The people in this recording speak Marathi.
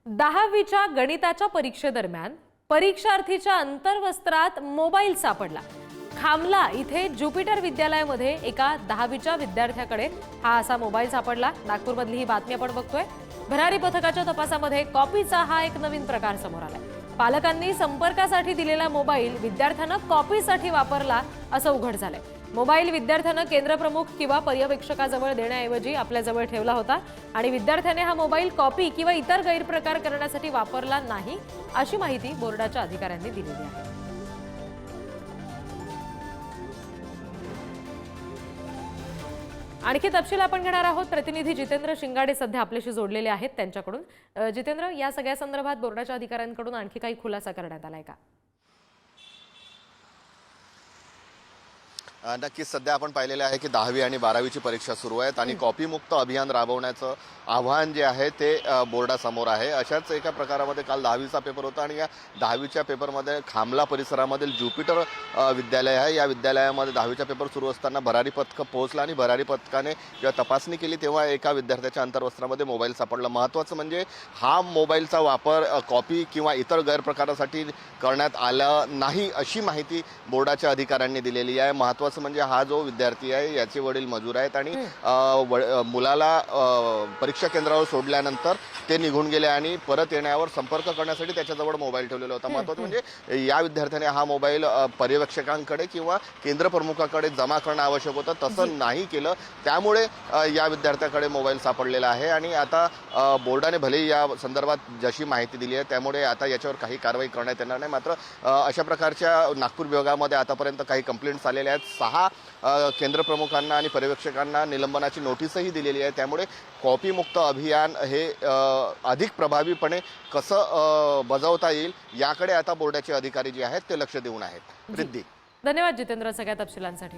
10वीच्या गणिताच्या परीक्षेदरम्यान परीक्षार्थीच्या अंतर्वस्त्रात मोबाईल सापडला। खामला इथे ज्युपिटर विद्यालयामध्ये एका 10वीच्या विद्यार्थ्याकडे हा असा मोबाईल सापडला। नागपूरमधली ही बातमी आपण बघतोय। भरारी पथकाच्या तपासामध्ये कॉपीचा हा एक नवीन प्रकार समोर आलाय। पालकांनी संपर्कासाठी दिलेला मोबाईल विद्यार्थ्यानं कॉपीसाठी वापरला असं उघड झालंय। मोबाईल विद्यार्थ्यानं केंद्रप्रमुख किंवा पर्यवेक्षकाजवळ देण्याऐवजी आपल्या जवळ ठेवला होता आणि विद्यार्थ्याने हा मोबाईल कॉपी किंवा इतर गैरप्रकार करण्यासाठी वापरला नाही अशी माहिती बोर्डाच्या अधिकाऱ्यांनी दिलेली आहे। आणखी तपशील आपण घेणार आहोत। प्रतिनिधी जितेंद्र शिंगाडे सध्या आपल्याशी जोडलेले आहेत त्यांच्याकडून। जितेंद्र, या सगळ्या संदर्भात बोर्डाच्या अधिकाऱ्यांकडून आणखी काही खुलासा करण्यात आलाय का? नक्कीच सध्या आपण पाहिलेले आहे की 10वी आणि 12वीची परीक्षा सुरू आहेत आणि कॉपीमुक्त अभियान राबवण्याचं आव्हान जे आहे ते बोर्डासमोर आहे। अशाच एका प्रकारामध्ये काल 10वीचा पेपर होता आणि या 10वीच्या पेपरमध्ये खामला परिसरामधील ज्युपिटर विद्यालय आहे। या विद्यालयामध्ये 10वीचा पेपर सुरू असताना भरारी पथक पोहोचला आणि भरारी पथकाने जेव्हा तपासणी केली तेव्हा एका विद्यार्थ्याच्या अंतर्वस्त्रामध्ये मोबाईल सापडला। महत्त्वाचं म्हणजे हा मोबाईलचा वापर कॉपी किंवा इतर गैरप्रकारासाठी करण्यात आला नाही अशी माहिती बोर्डाच्या अधिकाऱ्यांनी दिलेली आहे। महत्त्वाचं म्हणजे हा जो विद्यार्थी आहे याचे वडील मजूर आहेत आणि मुलाला परीक्षा केंद्रावर सोडल्यानंतर ते निघून गेले आणि परत येण्यावर संपर्क करण्यासाठी त्याच्याजवळ मोबाईल ठेवलेला होता। महत्त्वाचं म्हणजे या विद्यार्थ्याने हा मोबाईल पर्यवेक्षकांकडे किंवा केंद्रप्रमुखाकडे जमा करणं आवश्यक होतं, तसं नाही केलं। त्यामुळे या विद्यार्थ्याकडे मोबाईल सापडलेला आहे आणि आता बोर्डाने भले या संदर्भात जशी माहिती दिली आहे त्यामुळे आता याच्यावर काही कारवाई करण्यात येणार नाही। मात्र अशा प्रकारच्या नागपूर विभागामध्ये आतापर्यंत काही कंप्लेंट्स आलेल्या आहेत। 6 केंद्रप्रमुखांना आणि पर्यवेक्षकांना निलंबनाची नोटीसही दिलेली आहे। त्यामुळे कॉपीमुक्त अभियान हे अधिक प्रभावीपणे कसं बजावता येईल याकडे आता बोर्डाचे अधिकारी जे आहेत ते लक्ष देऊन आहेत। रिद्धी, धन्यवाद जितेंद्र सगळ्या तपशिलांसाठी।